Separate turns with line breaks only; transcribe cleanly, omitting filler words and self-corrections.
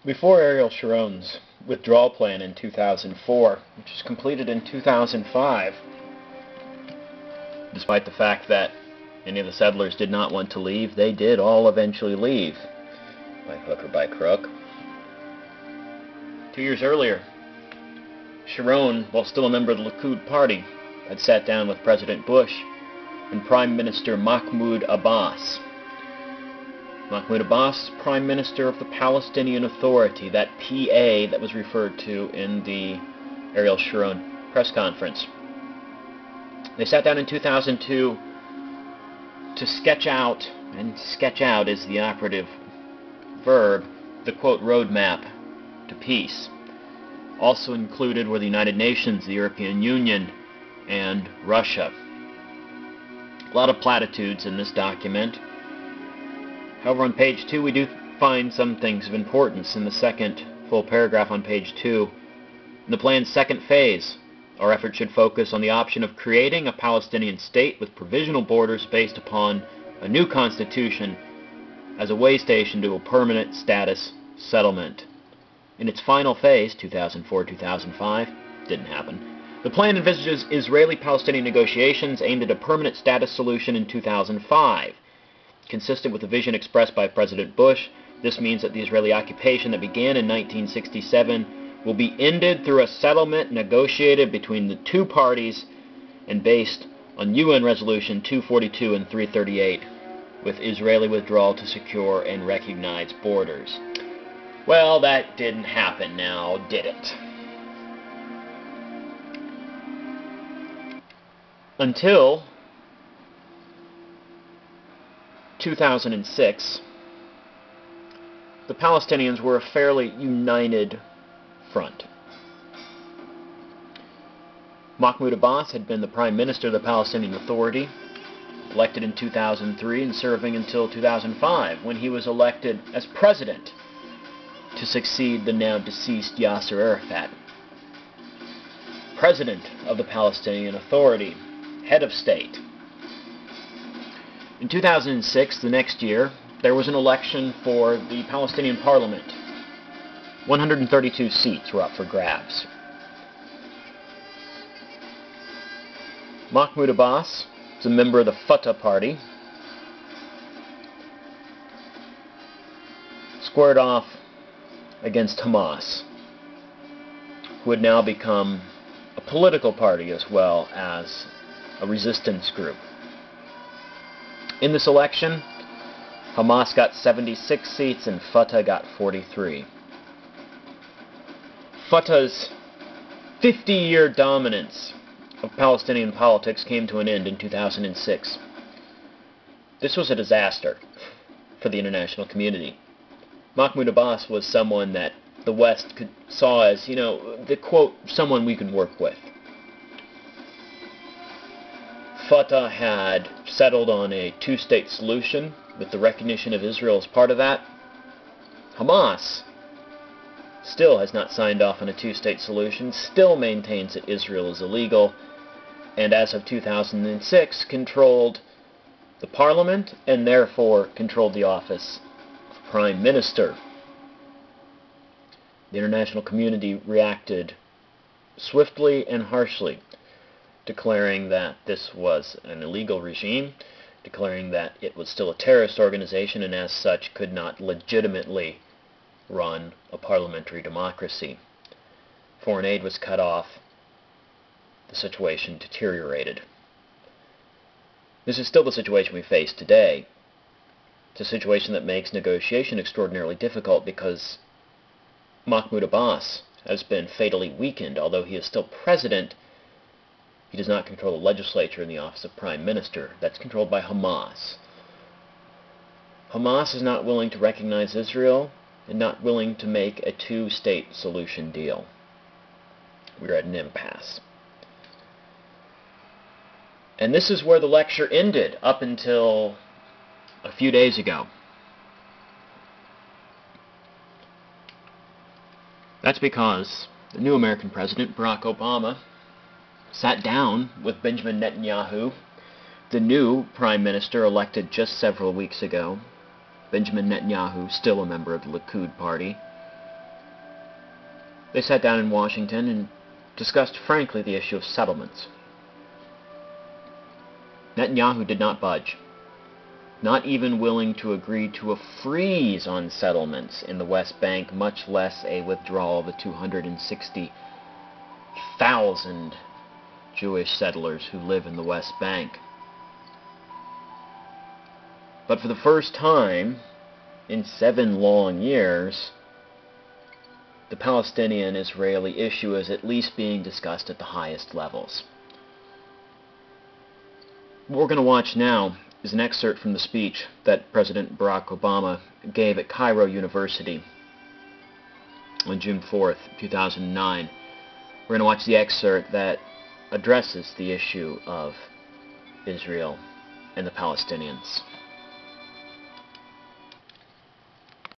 Before Ariel Sharon's withdrawal plan in 2004, which was completed in 2005, despite the fact that any of the settlers did not want to leave, they did all eventually leave, by hook or by crook. 2 years earlier, Sharon, while still a member of the Likud party, had sat down with President Bush and Prime Minister Mahmoud Abbas. Mahmoud Abbas, Prime Minister of the Palestinian Authority, that PA that was referred to in the Ariel Sharon press conference. They sat down in 2002 to sketch out, and sketch out is the operative verb, the quote roadmap to peace. Also included were the United Nations, the European Union, and Russia. A lot of platitudes in this document. However, on page 2 we do find some things of importance. In the second full paragraph on page 2, in the plan's second phase, our effort should focus on the option of creating a Palestinian state with provisional borders based upon a new constitution as a way station to a permanent status settlement. In its final phase, 2004-2005, didn't happen. The plan envisages Israeli-Palestinian negotiations aimed at a permanent status solution in 2005. Consistent with the vision expressed by President Bush, this means that the Israeli occupation that began in 1967 will be ended through a settlement negotiated between the two parties and based on UN Resolution 242 and 338, with Israeli withdrawal to secure and recognize borders. Well, that didn't happen now, did it? Until 2006, the Palestinians were a fairly united front. Mahmoud Abbas had been the Prime Minister of the Palestinian Authority, elected in 2003 and serving until 2005, when he was elected as president to succeed the now deceased Yasser Arafat. President of the Palestinian Authority, head of state. In 2006, the next year, there was an election for the Palestinian Parliament. 132 seats were up for grabs. Mahmoud Abbas is a member of the Fatah party, squared off against Hamas, who had now become a political party as well as a resistance group. In this election, Hamas got 76 seats and Fatah got 43. Fatah's 50-year dominance of Palestinian politics came to an end in 2006. This was a disaster for the international community. Mahmoud Abbas was someone that the West saw as, the quote, someone we could work with. Fatah had settled on a two-state solution with the recognition of Israel as part of that. Hamas still has not signed off on a two-state solution, still maintains that Israel is illegal, and as of 2006 controlled the parliament and therefore controlled the office of Prime Minister. The international community reacted swiftly and harshly, declaring that this was an illegal regime, declaring that it was still a terrorist organization and as such could not legitimately run a parliamentary democracy. Foreign aid was cut off. The situation deteriorated. This is still the situation we face today. It's a situation that makes negotiation extraordinarily difficult because Mahmoud Abbas has been fatally weakened. Although he is still president, he does not control the legislature in the office of Prime Minister. That's controlled by Hamas. Hamas is not willing to recognize Israel and not willing to make a two-state solution deal. We're at an impasse. And this is where the lecture ended up until a few days ago. That's because the new American president, Barack Obama, sat down with Benjamin Netanyahu, the new prime minister elected just several weeks ago. Benjamin Netanyahu, still a member of the Likud party, They sat down in Washington and discussed frankly the issue of settlements. Netanyahu did not budge, not even willing to agree to a freeze on settlements in the West Bank, much less a withdrawal of the 260,000 Jewish settlers who live in the West Bank. But for the first time in 7 long years, the Palestinian-Israeli issue is at least being discussed at the highest levels. What we're going to watch now is an excerpt from the speech that President Barack Obama gave at Cairo University on June 4th, 2009. We're going to watch the excerpt that addresses the issue of Israel and the Palestinians.